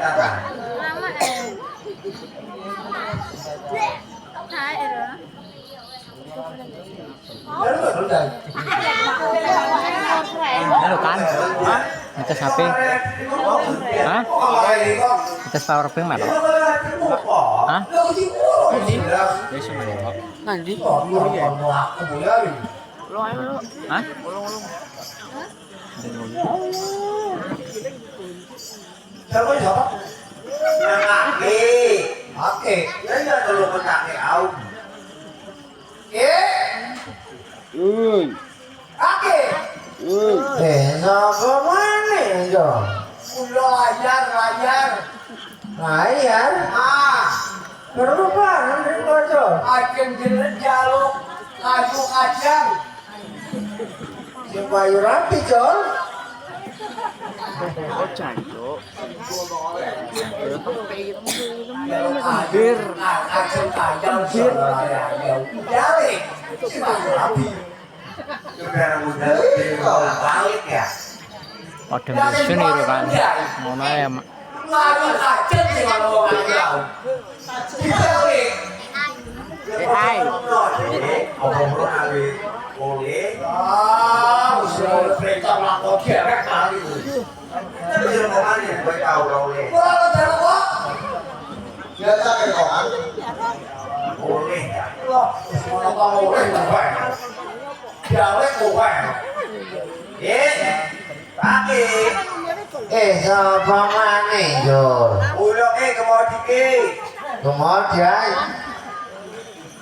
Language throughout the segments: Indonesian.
Lama Halo kan? Ngecas HP? Hah? Ngecas power bank mana? Hah? Nanti? Hah? Oke, jadi kalau pakai au. Oke. Besok kemana jo? Udah ajar. Ajar? Berapa nanti jo? Ajar jenis jaluk, kaju kacang. Si Bayu Rapi Jol. Jancuk. Bir, kacang kacang bir. Jalik. Si Bayu Rapi. Balik ya. Pada musim itu kan. Ngono ya, Mak. Lagi kacang sih kalau kacang. Jalik. Hai. Boleh. Usul perintah melakukan kerek kali. Kita bisa ngomong ya, gue tahu boleh. Boleh jalan kok. Biasa kan orang. Boleh ya. Loh, semua kamu boleh boleh. Jalan boleh. Pakai. Siapa mana jo? Udah kemudian.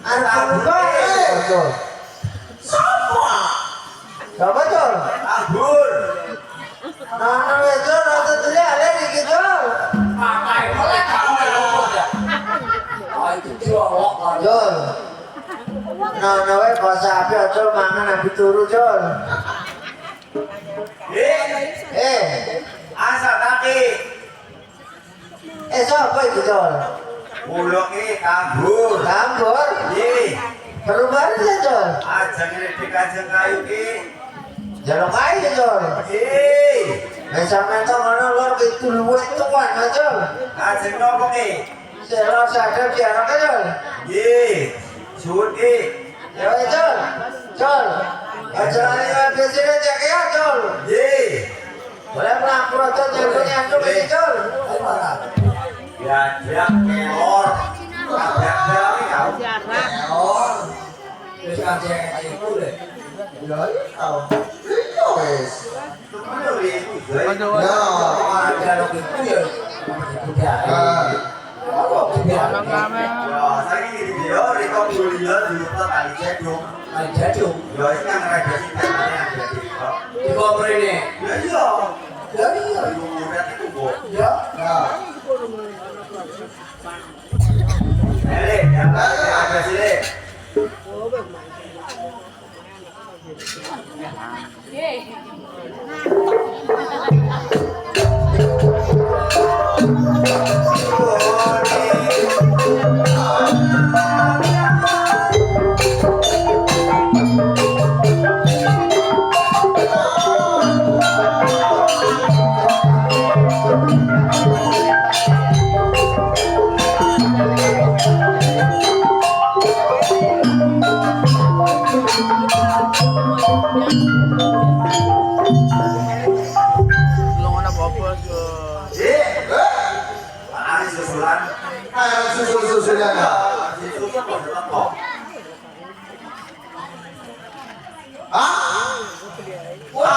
Anak betul. Siapa tuh? Anggur. Nah, itu rata tuh ada di gitu. Pakai boleh kamu ya. Itu jorok Jol. Nah, we bahasa api Jol mangan api turu Jol. Asal kaki. Siapa itu Jol? Bulog anggur. Anggur? Iya. Perubahan ya Jol? Aja ngeredek aja kayu ki. Jalur kayu Jol? Iya. Mesa-mesa mana lor itu luwes tuan Jol? Aja nopo ki. Selor sadar diarak Jol? Iya. Suut ki. Ya Jol? Jol? Aja lagi biasanya jaga ya Jol? Iya. Boleh melapor aja jagonya antum ini Jol? Ya dia kelor. Kelor. Terus kasih itu deh. Ya tahu. Wes. Ya, ada itu ya. Ya, saya ini video rekam kuliah di lupa kali jadung. Kali jadung. Ya, ini yang redaksi temanya ada di koper ini. Ya iya. Ya iya. Itu Bu. Ya. Ada sini. Susulan enggak? Wah.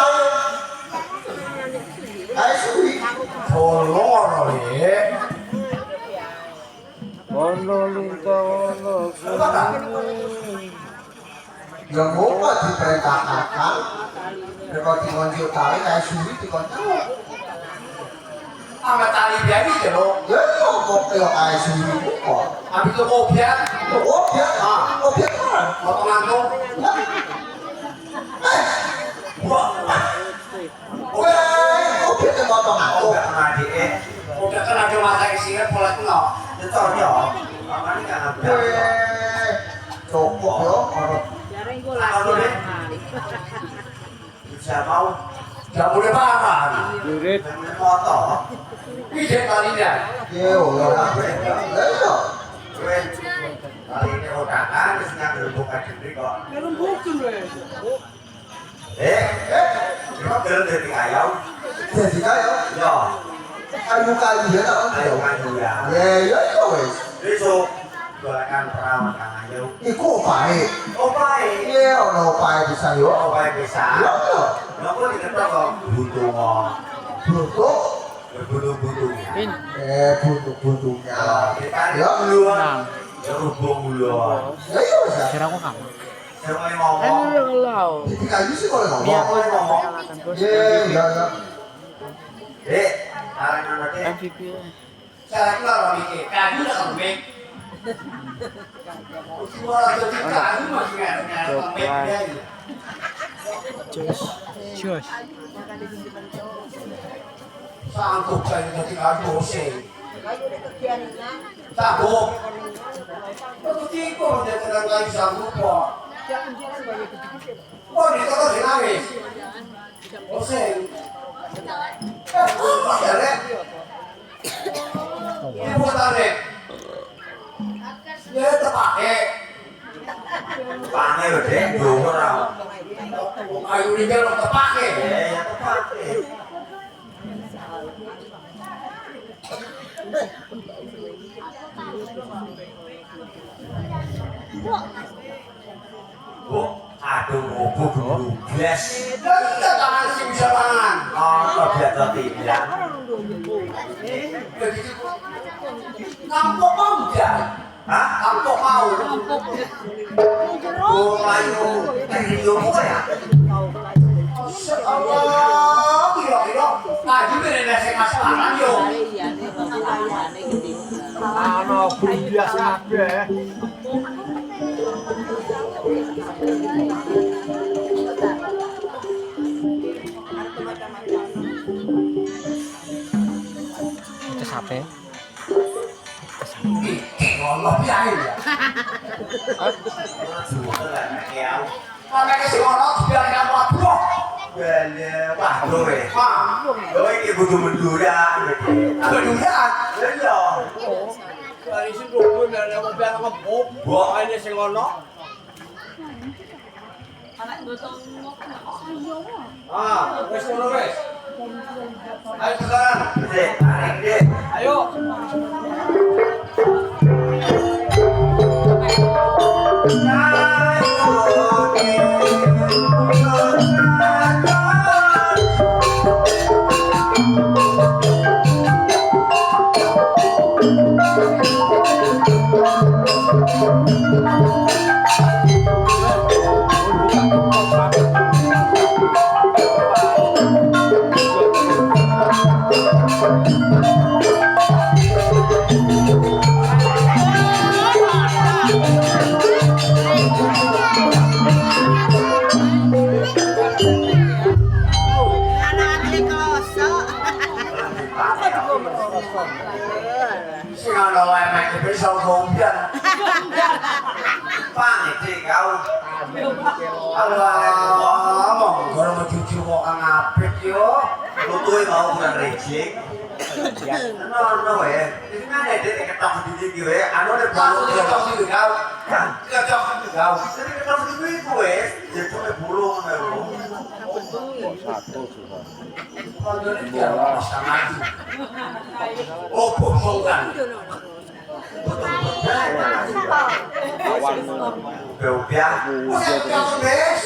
Asli. Tolong ya. Yang mau diperintahkan, kalau dikonci tali kayak suri dikonci. Sama tali biasa aja lo. Ya kok kayak suri kok. Habis itu obyek. Obyek kan? Potongan tuh. Obyek itu potongan tuh. Obyek kan ada masa isinya pola itu nggak. Itu ya. Makanya kan ada. Cukup yo. Kalau deh. Bisa mau. Gak boleh makan. moto. Ide kalinya. Iya, ora beda. Lah iya. Kowe kali ini odakan wis nganggo buka diri kok. Ngerembukin weh. Kok gelem dadi kayau? Jadi kaya Yo, kayu-kayu ya tak ayo kanyu ya. ya ya iku wis. Besok golakan perawan Kang Ayu. Iku opae. Opae. Iya ono opae bisa yo. Opae bisa. Ya ya. Napa diketok kok buntung kok. Buntuk Buntung-buntungnya. Pin. buntuk-buntuknya. Kita Ya duluan. Ya hubung duluan. ya iya wis. Kira aku kamu. Semuanya ngomong. Hello. Jadi kayu sih kalau ngomong. Biar aku ngomong kalahkan bos. Iya iya iya. Dek, tarik nama dek. MVP. Saya kira orang mikir, kayu udah kembing. Suara jadi kayu masih nggak kembing dia. Josh. Sanggup saya jadi kayu sih. Sanggup. Itu tipu dia terang kayu sanggup kok. Oh, dia terus nangis. Oseng. Ibu tarik. Ya terpakai. Pange lho dek, dhuwur ra. Kayu ini kan terpakai. Ya tepake. Bu, aduh bu blubles. Dan kita tangan sih bisa tangan. Oh, biar tadi bilang. Jadi kampung mau enggak? Hah? Kampung mau. Bu layu teriu ya? Allah, kira-kira. Nah, juga ada nasi masalah yo. Ano biasa kabeh. Itu siapa? Allah biarin ya. Ya. Karena kesini orang biar kamu aduh. Bele, wah kowe. Wah, Kowe iki kudu mendurak. kedudukan. Iya. Dari sini dulu dan mau biar ngebuk. Wah, Ini sing ono. Ah, wes ngono wes. Ayo sekarang. dek, tarik dek. Ayo. Sing ono wae mek bisa ngombian. Pange kau. Allah, monggo mau cucu kok kang apik yo. Lutuhe mau kurang rejing. Ono wae. Iki mana dek ketok iki wae. Anu nek Kamu bulu tidak tahu sih kau. Tidak tahu sih kau. Jadi ketok iki kowe, jebule burung ngono. Kalau dia bisa maju. Oh, bohongan. Beubia. Usah kamu guys.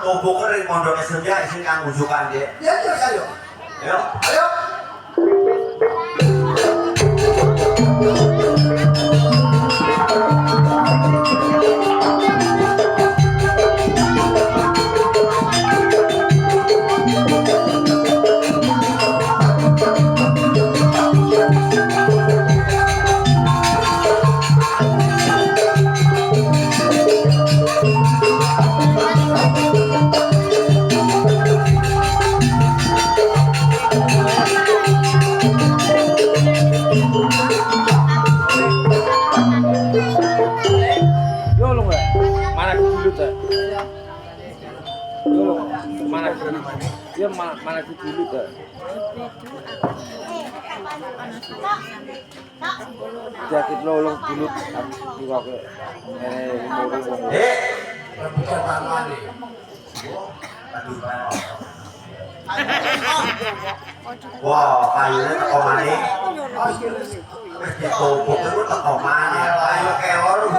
Tubuh kering pondok SMK sing kang ujukan, Dek. Ya terus ayo. Ayo. Ayo. Dia mana sih dulu kan? Jakit lolong dulu juga ke Bukan tangan nih. Wah, kayunya teko maning. Ditumpuk itu teko maning. Kayu kelor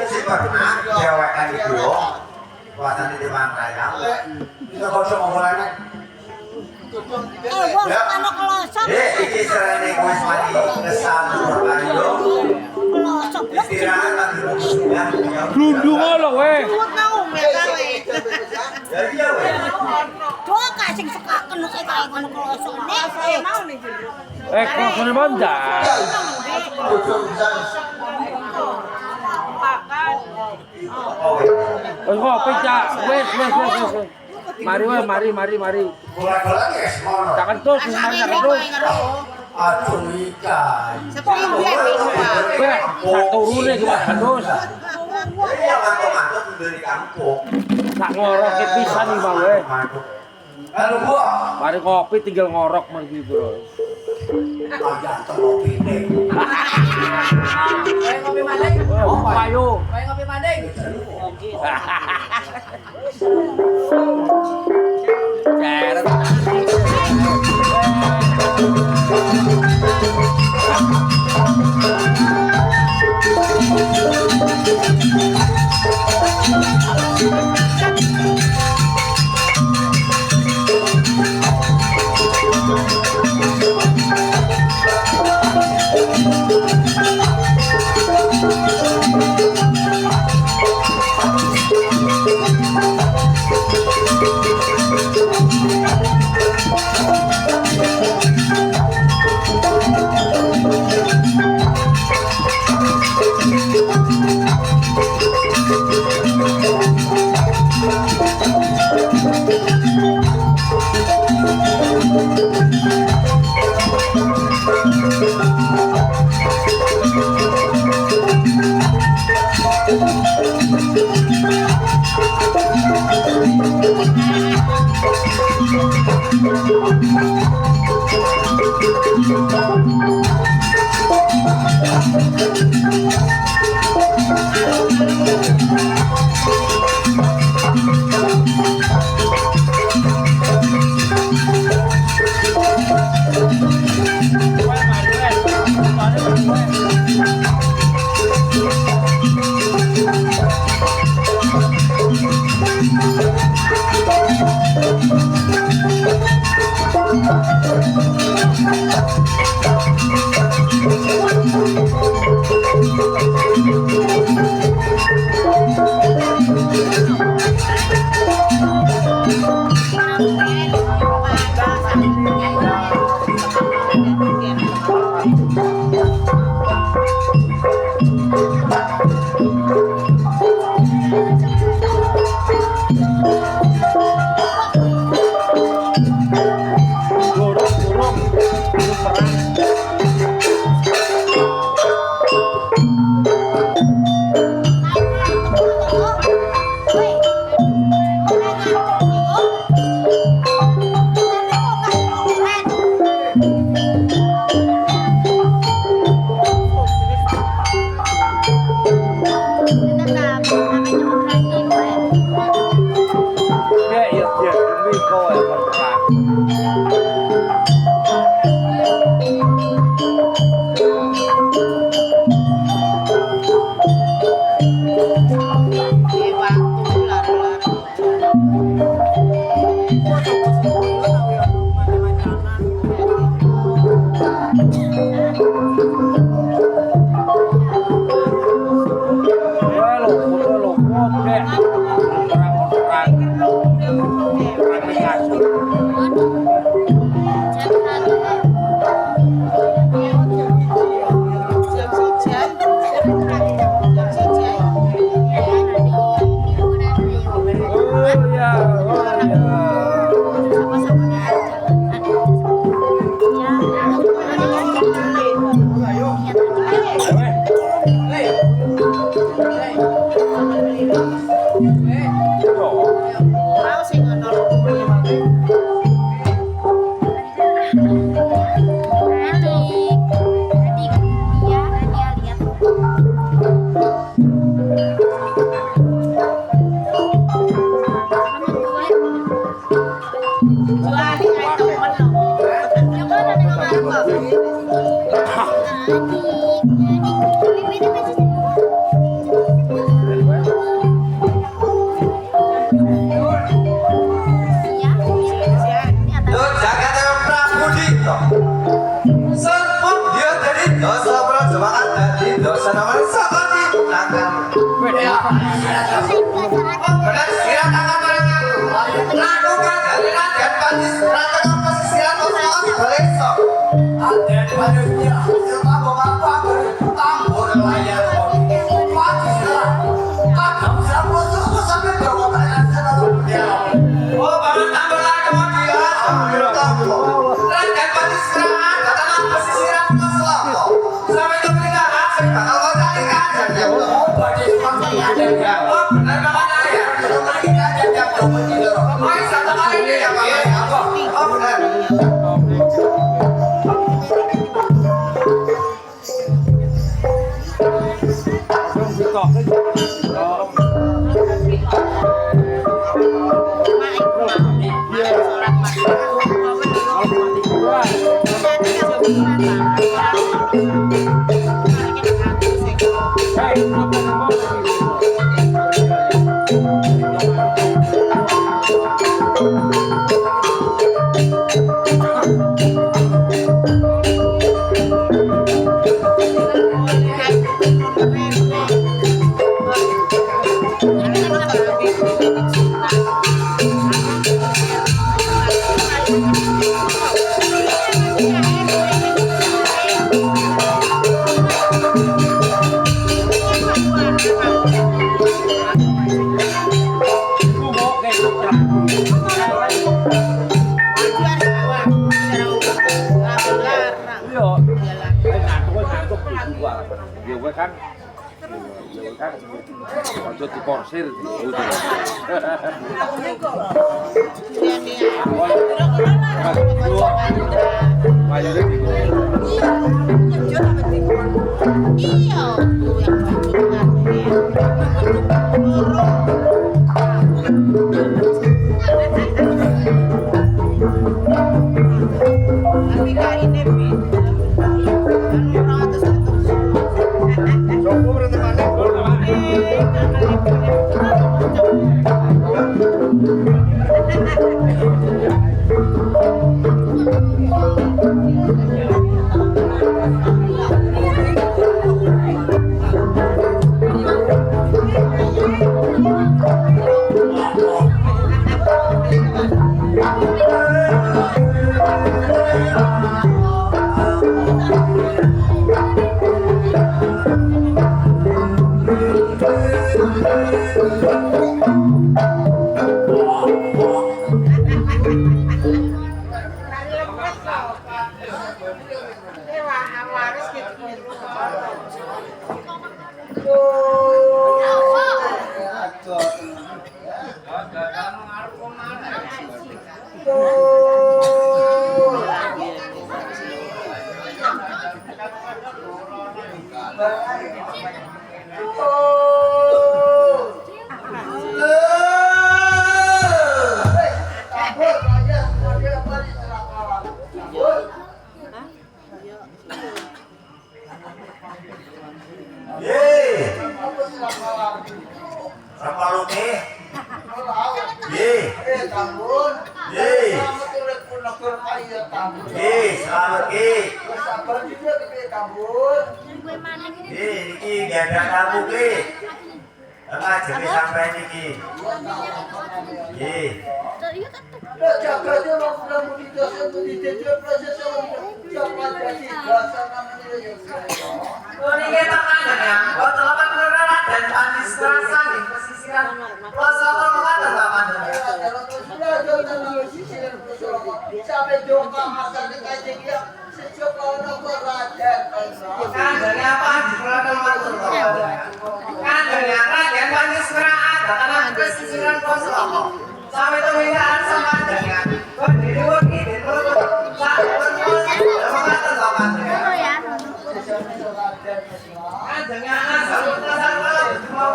si pernah cewekan itu kuasan di pantai kamu. Kita kosong ngomongnya. Iki serene wis mati kesan kayu. Istirahat lagi ya. Dudung lo weh. Jadi ya weh. Kok kene banda? Ngopi cak, wes. Mari. Bola-bola ya semono. Jangan terus, mari jangan terus. Aduh ikan. Weh, satu rune gimana terus? Jadi yang mantuk-mantuk dari kampung. Tak ngorok ke pisan nih bang weh. Lalu gua. Mari ngopi tinggal ngorok mari bro. Agak terlopi nih. Ngopi mandeng. Oh, ayo. Ngopi mandeng. Ceret. Porsir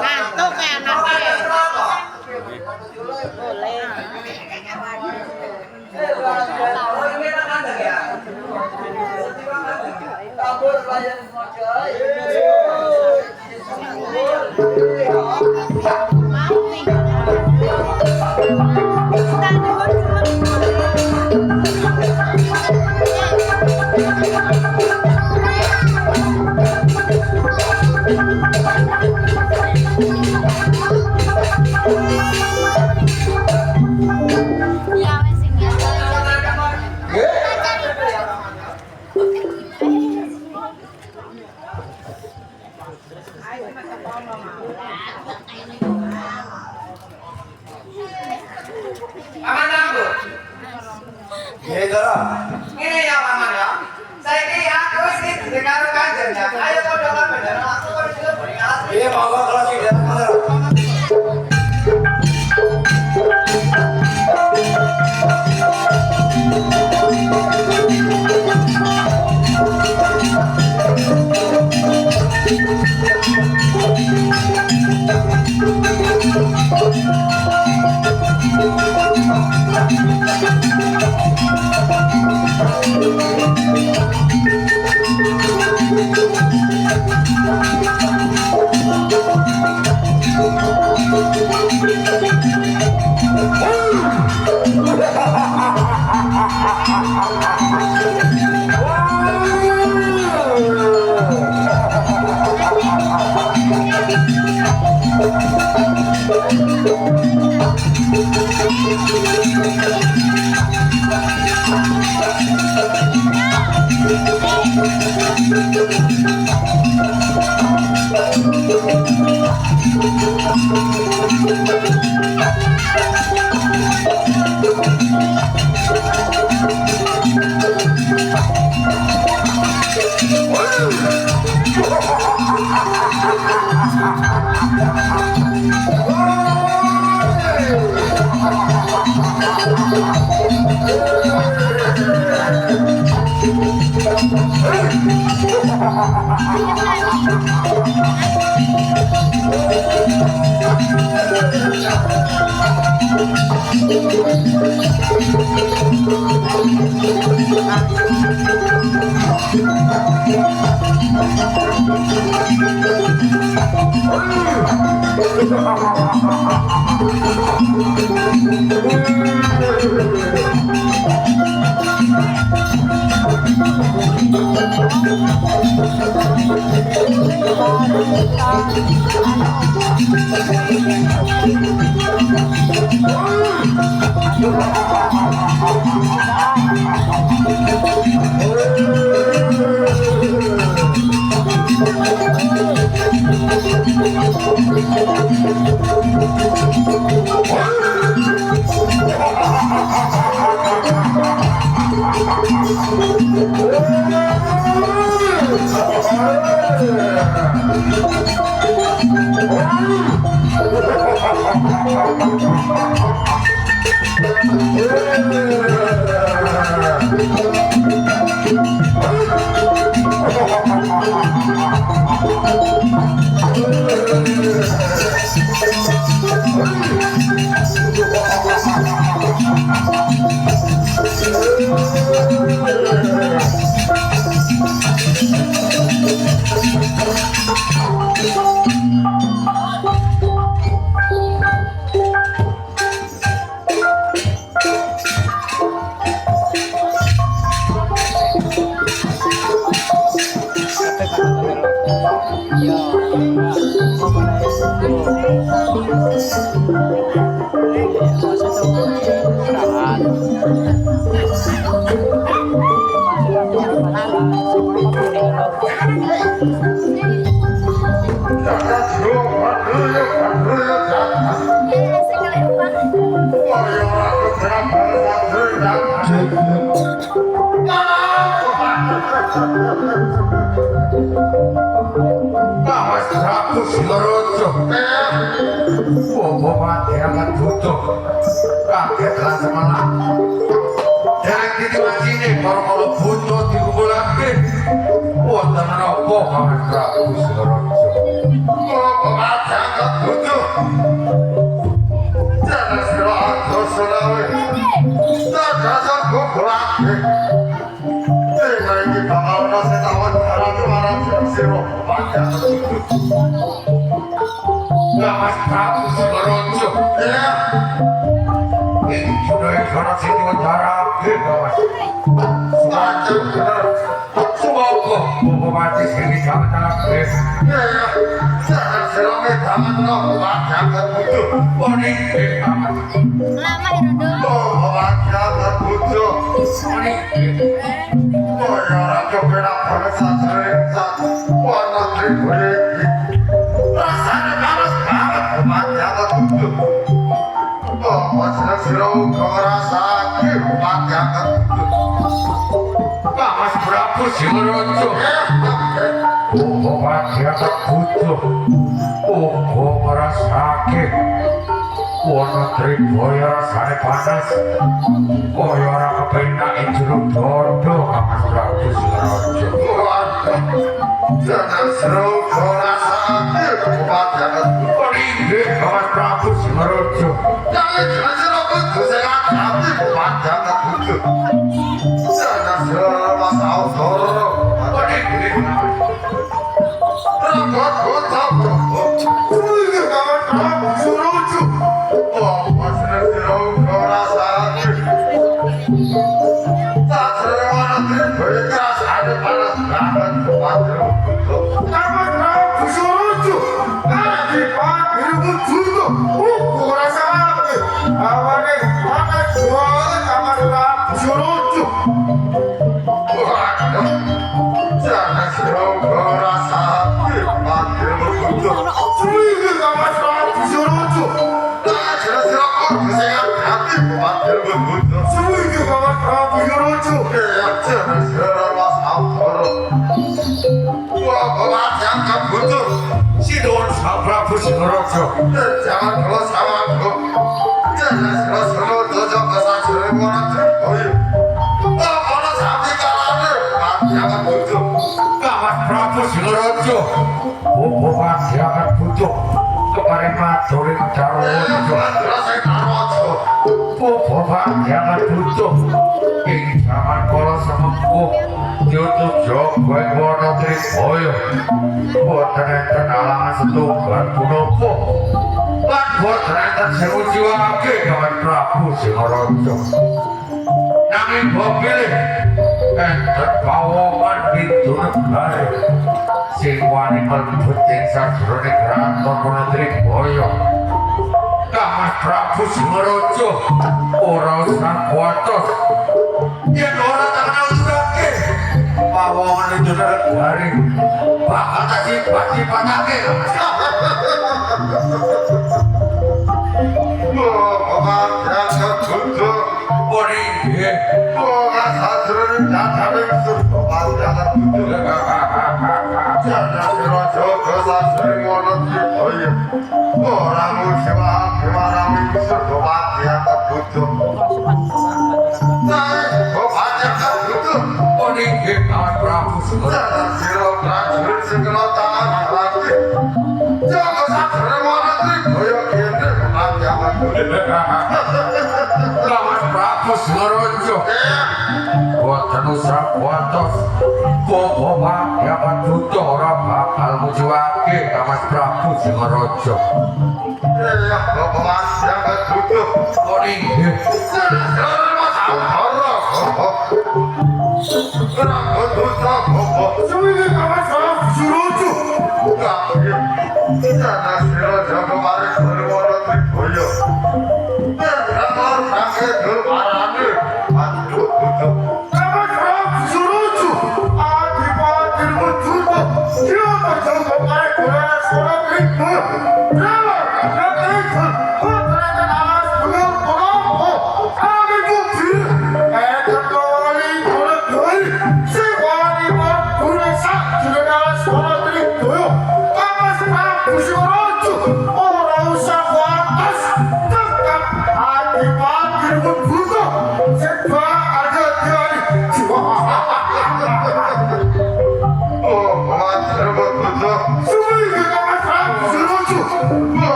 ngantuk ya anaknya. Boleh. Paman aku. Iya Joro. Ini ya paman ya. Saya ini aku sih dengan kanjeng ya. Ayo kau dalam benar. Aku kau juga beringat. Iya monggo kalau tidak bener. Saya tahu, saya tahu, 마시로 맞아. Mas Prabu Singaraja. Ini sudah generasi dengan darah Mas. 맞아 그날 Semoga Bupati sini sangat jangan serongnya tangan lo 맞아 butuh. Oni 맞아 butuh. Oni orang coba bangsa sering warna tribuli rasanya panas banget 맞아 butuh. senang kau rasa 맞아 Mas Prabu Singaraja. Bupati akan butuh. Ngerasake Wono Tribaya rasane panas. Kaya ora kepenak jeruk dodo Mas Prabu Singaraja. jangan seru kau rasa 맞아 Inggih Mas Prabu Singaraja. jangan seru butuh saya tapi 맞아 butuh. jangan seru masau soro Inggih Rambut kotak Kuih kawan surucu Masih seru kau rasa tak seruan tribaya rasanya panas banget 맞아 Kamu surucu Lagi panggil butuh kau rasa awalnya panas banget kamu surucu jangan seru kau rasa panggil butuh seminggu kamu surucu jangan seru kau kesehat hati panggil butuh seminggu kamu surucu jangan seru mas Amporo wah jangan butuh Sidon Prabu Singaraja. jangan kalau sama aku jangan seru dojo kesaksian orang terkoyu kalau sampai kalahnya jangan butuh Mas Prabu Singaraja. Bupati akan butuh kemarin maturin Darwojo. rasanya karojo Bupati akan butuh ing zaman kala semengko nyutup Jogja ing Wono Tribaya. Boten enten alangan setunggal punapa. Lan boten enten sing ngujiwake Mas Prabu Singaraja. Nanging bopilih enten pawongan pintu negari sing wani mlebet ing sajroning kraton Wono Tribaya. Mas Prabu Singaraja ora usah kuwatos yen ora tak usahke pawongan itu negari bakal sifat-sifatake. jangan butuh Ori nggih 사실은 나타낸 수많은 분들 자나스러져 그 사실이 원하지 거의 뭐라무시와 그만하고 있어 도망치 않는 분들 나의 도망치 않는 분들 ori nggih Mas Prabu Singaraja. 자나스러운 나를 쓰거나 당하지 저거 사실은 원하지 거의 걔들 도망치 않는 분들 Mas Prabu Singaraja boten usah kuwatos. Bupati akan butuh ora bakal ngujiwake Mas Prabu Singaraja. 도망치 않는 분들 Ori nggih Hati-hati,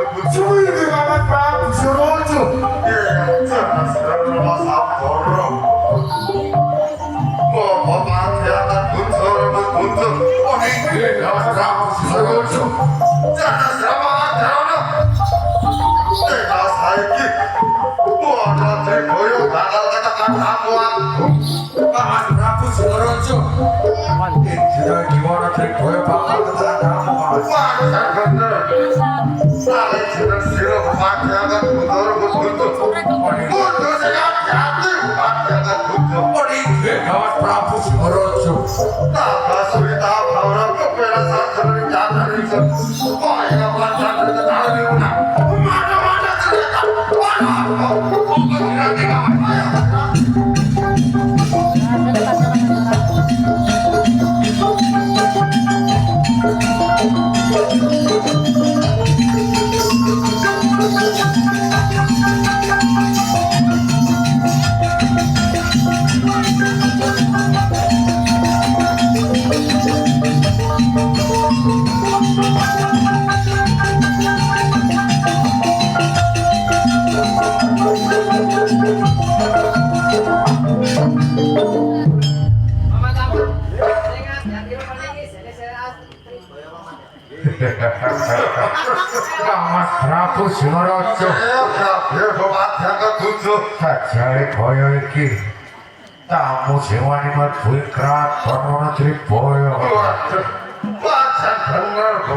Cuy di kamar Prabu Surojo. Jelas rumah Samporo. Mau mati akan buntut buntut. Oh ini Mas Prabu Surojo. Jelas rumah Adana. Kita saiki. Wah nanti boyo bakal katakan kamu aku. Mas Prabu Surojo. Kira gimana trik boyo bakal katakan kamu Mas. Wah bener. Saling siro mati akan buntut. Buntut sehat hati mati akan buntut. Mas Prabu Surojo. Tambah cerita orang keperan sastra jatuh itu. Oh ya macam itu tahu di mana? Mana cerita? Mana? Oh nanti kawan. Mama tahu. Ingat yang di rumah ini saya Mas Prabu Surojo. Ya mati akan buntut. Sajare kaya iki tamu sing wani mlebu kraton ana Tribaya. Waduh, macam bener kok.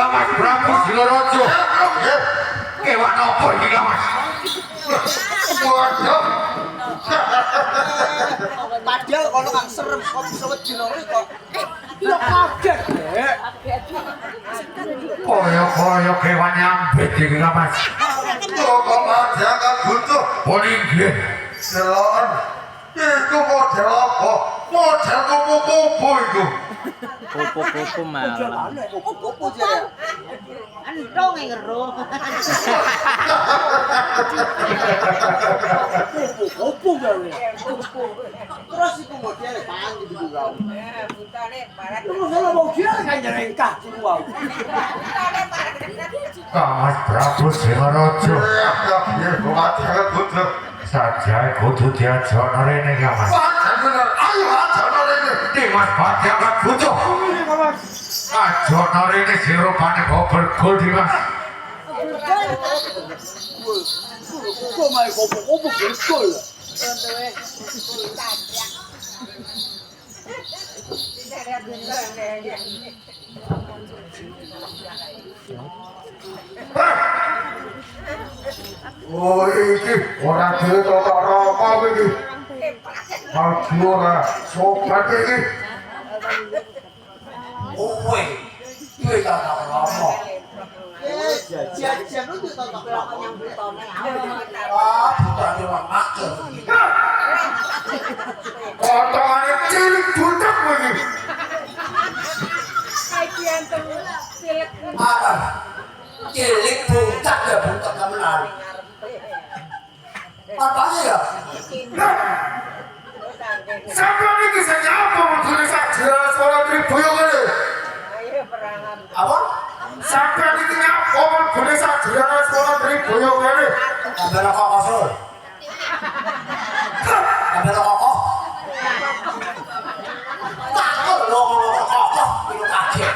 Mas Prabu Surojo. Kewan apa iki Mas? Waduh, Padahal kalau kang serem kok bisa wedinore kok. Yo kaget, Dek. Kaya kewan nyambit iki Mas. kok mati akan buntut. Oh nggih. Deloken, itu model apa? Model kupu-kupu itu. Kupu-kupu malah. Kupu-kupu jare. Andong yang ngeruh. Kupu-kupu jare. Terus iku modele panggil gitu kau. Terus kalau mau dia kan jerengkah dulu kau. Mas Prabu Surojo. Ya, kok mati akan buntut. Sajae kudu diajono rene ya Mas. Macam bener, ayo ajono ini. Mas Pati akan butuh. Ajono rene sirupane kok bergol di Mas. Kok main kupu-kupu bergol. Oh iki ora dhewe kok apa iki. Maju ora sobat iki. Kowe tak lama. Jajan lu ditonton Yang butone Ah, bukan orang makan. Potongane cilik budak iki. Apa? Cilik budak ya budak kemenan. Apanya ya? Sampai iki saja apa mudune saja suara Tribaya kene. Apa? Sampai iki apa mudune saja suara Tribaya kene. Ambil kokos lho. Ambil kokos. Takut lo ngomong kokos itu kaget.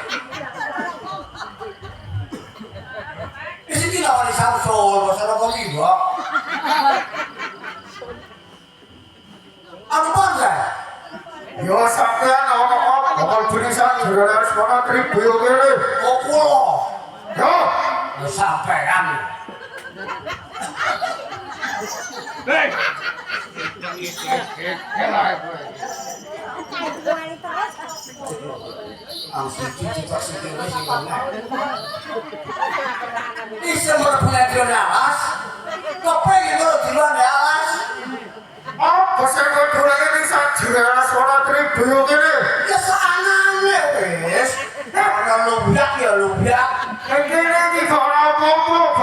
Isi tidak ada Samsul, masalah kau juga. Apa bangsa? Yo sampean ono bakal tulisan jurnalis suara Tribaya kene. Oh kulo. Yo, Ya sampean. Langsung dicetak sendiri sih mana? Bisa berpunya di alas. Kau pengen kalau di luar alas? apa sing kudune iki saja suara Tribaya kene. Ya soalnya wes. Kalau lubiak ya lubiak. Kene iki kok ora apa-apa